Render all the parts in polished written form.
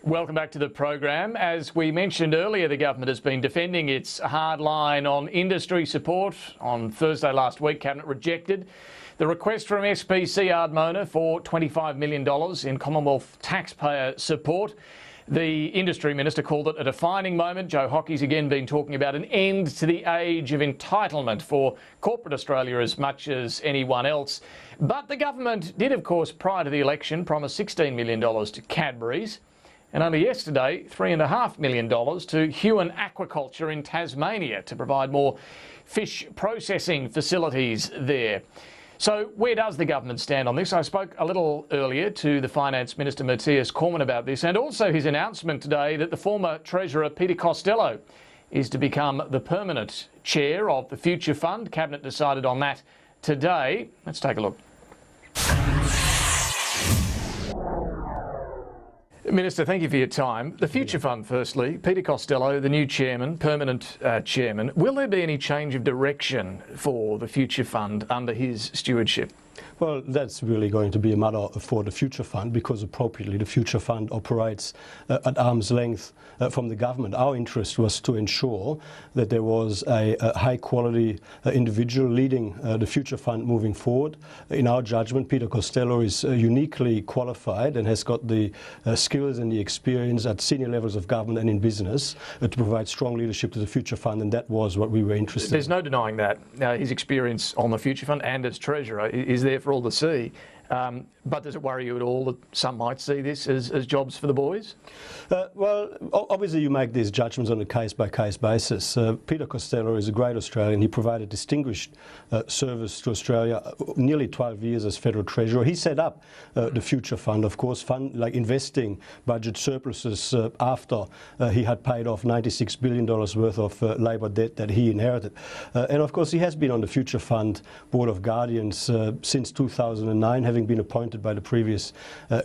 Welcome back to the program. As we mentioned earlier, the government has been defending its hard line on industry support. On Thursday last week, Cabinet rejected the request from SPC Ardmona for $25 million in Commonwealth taxpayer support. The Industry Minister called it a defining moment. Joe Hockey's again been talking about an end to the age of entitlement for corporate Australia as much as anyone else. But the government did, of course, prior to the election, promise $16 million to Cadbury's. And only yesterday, $3.5 million to Huon Aquaculture in Tasmania to provide more fish processing facilities there. So where does the government stand on this? I spoke a little earlier to the Finance Minister Mathias Cormann about this, and also his announcement today that the former Treasurer Peter Costello is to become the permanent chair of the Future Fund. Cabinet decided on that today. Let's take a look. Minister, thank you for your time. The Future Fund, firstly, Peter Costello, the new chairman, permanent chairman. Will there be any change of direction for the Future Fund under his stewardship? Well, that's really going to be a matter for the Future Fund, because appropriately the Future Fund operates at arm's length from the government. Our interest was to ensure that there was a high-quality individual leading the Future Fund moving forward. In our judgment, Peter Costello is uniquely qualified and has got the skills and the experience at senior levels of government and in business to provide strong leadership to the Future Fund, and that was what we were interested in. There's no denying that. His experience on the Future Fund and as Treasurer is there for all to see. But does it worry you at all that some might see this as jobs for the boys? Well, obviously you make these judgments on a case-by-case basis. Peter Costello is a great Australian. He provided distinguished service to Australia, nearly 12 years as Federal Treasurer. He set up the Future Fund, of course, like investing budget surpluses after he had paid off $96 billion worth of Labor debt that he inherited. And of course he has been on the Future Fund Board of Guardians since 2009, having been appointed by the previous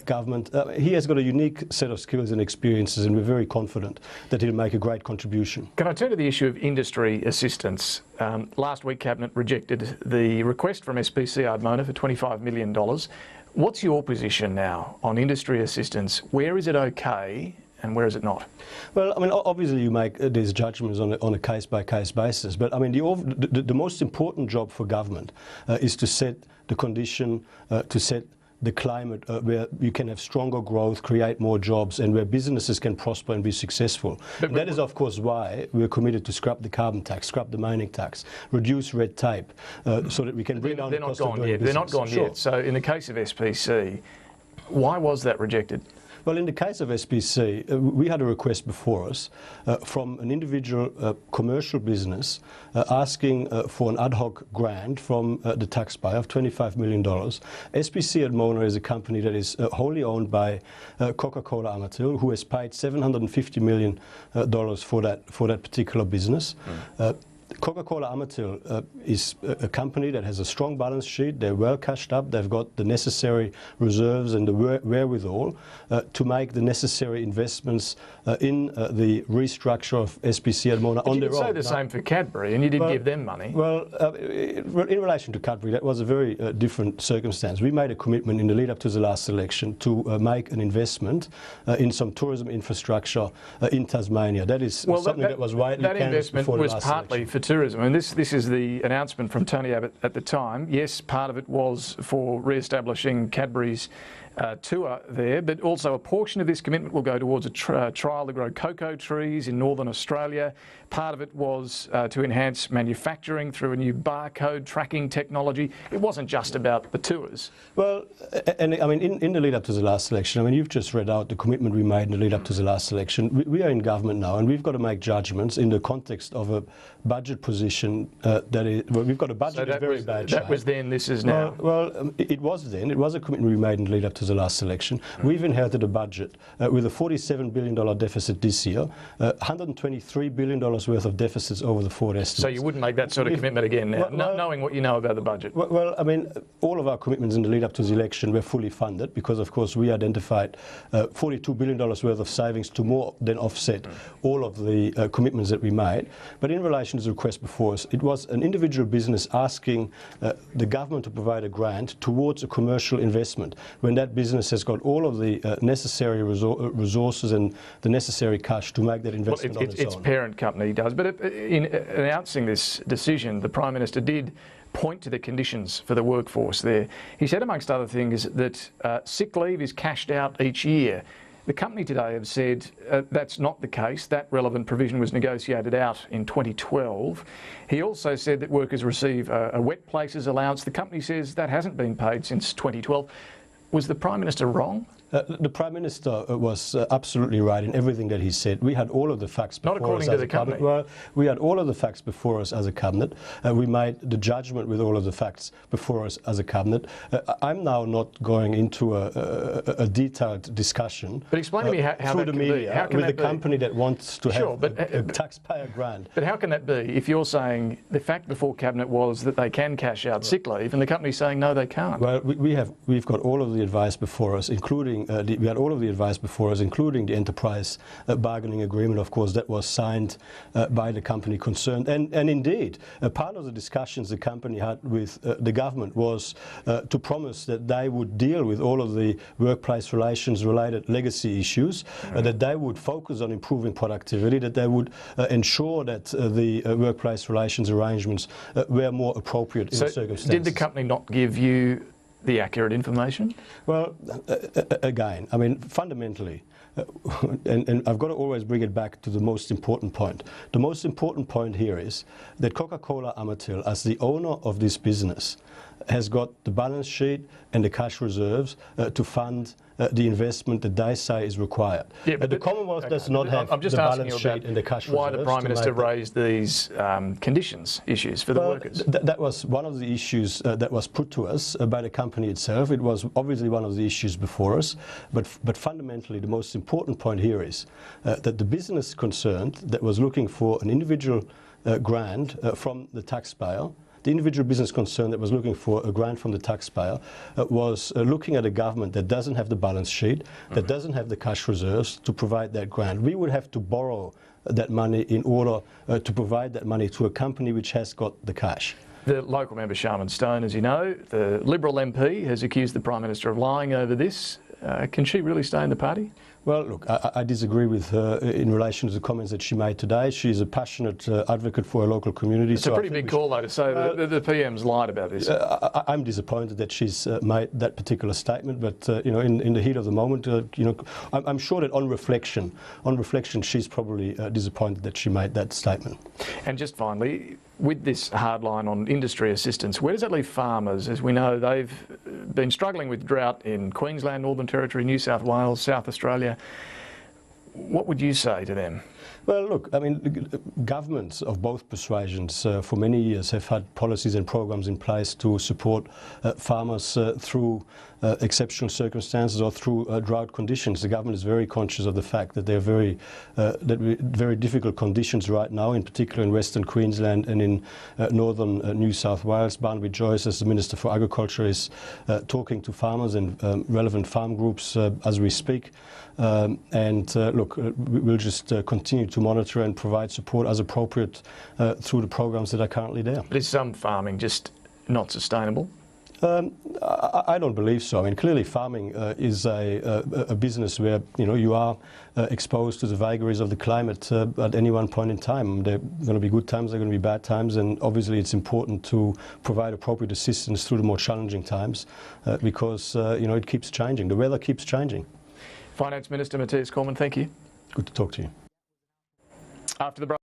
government. He has got a unique set of skills and experiences, and we're very confident that he'll make a great contribution. Can I turn to the issue of industry assistance? Last week, Cabinet rejected the request from SPC Ardmona for $25 million. What's your position now on industry assistance? Where is it okay and where is it not? Well, I mean, obviously you make these judgments on a case-by-case basis, but I mean, the most important job for government is to set the condition, to set the climate where you can have stronger growth, create more jobs, and where businesses can prosper and be successful. And that is, of course, why we're committed to scrap the carbon tax, scrap the mining tax, reduce red tape, so that we can bring down the cost of doing business. They're not gone yet. So in the case of SPC, why was that rejected? Well, in the case of SPC, we had a request before us from an individual commercial business asking for an ad hoc grant from the taxpayer of $25 million. SPC Ardmona is a company that is wholly owned by Coca-Cola Amatil, who has paid $750 million for that particular business. Coca-Cola Amatil is a company that has a strong balance sheet. They're well cashed up. They've got the necessary reserves and the wherewithal to make the necessary investments in the restructure of SPC Ardmona on their own. You could say the same for Cadbury, and you did give them money. Well, in relation to Cadbury, that was a very different circumstance. We made a commitment in the lead up to the last election to make an investment in some tourism infrastructure in Tasmania. That is something that was widely canvassed before the last election. That investment was partly for tourism. I mean, this is the announcement from Tony Abbott at the time. Yes, part of it was for re-establishing Cadbury's tour there, but also a portion of this commitment will go towards a trial to grow cocoa trees in northern Australia. Part of it was to enhance manufacturing through a new barcode tracking technology. It wasn't just about the tours. Well, and I mean, in the lead up to the last election, I mean, you've just read out the commitment we made in the lead up to the last election. We are in government now, and we've got to make judgments in the context of a budget position that is, well, we've got a budget that's very bad shape. That was then, this is now. Well, it was then. It was a commitment we made in the lead up to the last election. We've inherited a budget with a $47 billion deficit this year, $123 billion worth of deficits over the forward estimates. So you wouldn't make that sort of commitment again now, knowing what you know about the budget? Well, I mean, all of our commitments in the lead up to the election were fully funded because, of course, we identified $42 billion worth of savings to more than offset all of the commitments that we made. But in relation to the request before us, it was an individual business asking the government to provide a grant towards a commercial investment when that that business has got all of the necessary resources and the necessary cash to make that investment on its own. Its parent company does. But in announcing this decision, the Prime Minister did point to the conditions for the workforce there. He said, amongst other things, that sick leave is cashed out each year. The company today have said that's not the case. That relevant provision was negotiated out in 2012. He also said that workers receive a wet places allowance. The company says that hasn't been paid since 2012. Was the Prime Minister wrong? The Prime Minister was absolutely right in everything that he said. We had all of the facts before us. Not according to the company. Well, we had all of the facts before us as a cabinet. We made the judgment with all of the facts before us as a cabinet. I'm now not going into a detailed discussion. But explain to me how through that the can media be. How can with that the company that wants to have a taxpayer grant. But how can that be if you're saying the fact before cabinet was that they can cash out sick leave, and the company's saying no, they can't? Well, we've got all of the advice before us, including we had all of the advice before us, including the enterprise bargaining agreement, of course, that was signed by the company concerned. And indeed, part of the discussions the company had with the government was to promise that they would deal with all of the workplace relations related legacy issues, that they would focus on improving productivity, that they would ensure that the workplace relations arrangements were more appropriate in the circumstances. Did the company not give you the accurate information? Well, again, I mean, fundamentally, and I've got to always bring it back to the most important point. The most important point here is that Coca-Cola Amatil, as the owner of this business, has got the balance sheet and the cash reserves to fund the investment that they say is required. Yeah, but the Commonwealth does not have the balance sheet and the cash reserves. Why the Prime Minister raised these conditions issues for the workers? That was one of the issues that was put to us by the company itself. It was obviously one of the issues before us, but fundamentally the most important point here is that the business concerned that was looking for an individual grant from the taxpayer, the individual business concern that was looking for a grant from the taxpayer was looking at a government that doesn't have the balance sheet, that doesn't have the cash reserves to provide that grant. We would have to borrow that money in order to provide that money to a company which has got the cash. The local member, Sharman Stone, as you know, the Liberal MP, has accused the Prime Minister of lying over this. Can she really stay in the party? Well, look, I disagree with her in relation to the comments that she made today. She's a passionate advocate for her local community. It's a pretty big call, though, to say that the PM's lied about this. I'm disappointed that she's made that particular statement, but you know, in the heat of the moment, you know, I'm sure that on reflection, she's probably disappointed that she made that statement. And just finally, with this hard line on industry assistance, where does that leave farmers? As we know, they've been struggling with drought in Queensland, Northern Territory, New South Wales, South Australia. What would you say to them? Well, look, I mean, governments of both persuasions for many years have had policies and programs in place to support farmers through exceptional circumstances or through drought conditions. The government is very conscious of the fact that there are very difficult conditions right now, in particular in Western Queensland and in northern New South Wales. Barnaby Joyce, as the Minister for Agriculture, is talking to farmers and relevant farm groups as we speak. Look, we'll just continue to monitor and provide support as appropriate through the programs that are currently there. But is some farming just not sustainable? I don't believe so. I mean, clearly farming is a business where, you know, you are exposed to the vagaries of the climate at any one point in time. There are going to be good times, there are going to be bad times, and obviously it's important to provide appropriate assistance through the more challenging times because, you know, it keeps changing. The weather keeps changing. Finance Minister Mathias Cormann, thank you. Good to talk to you. After the break.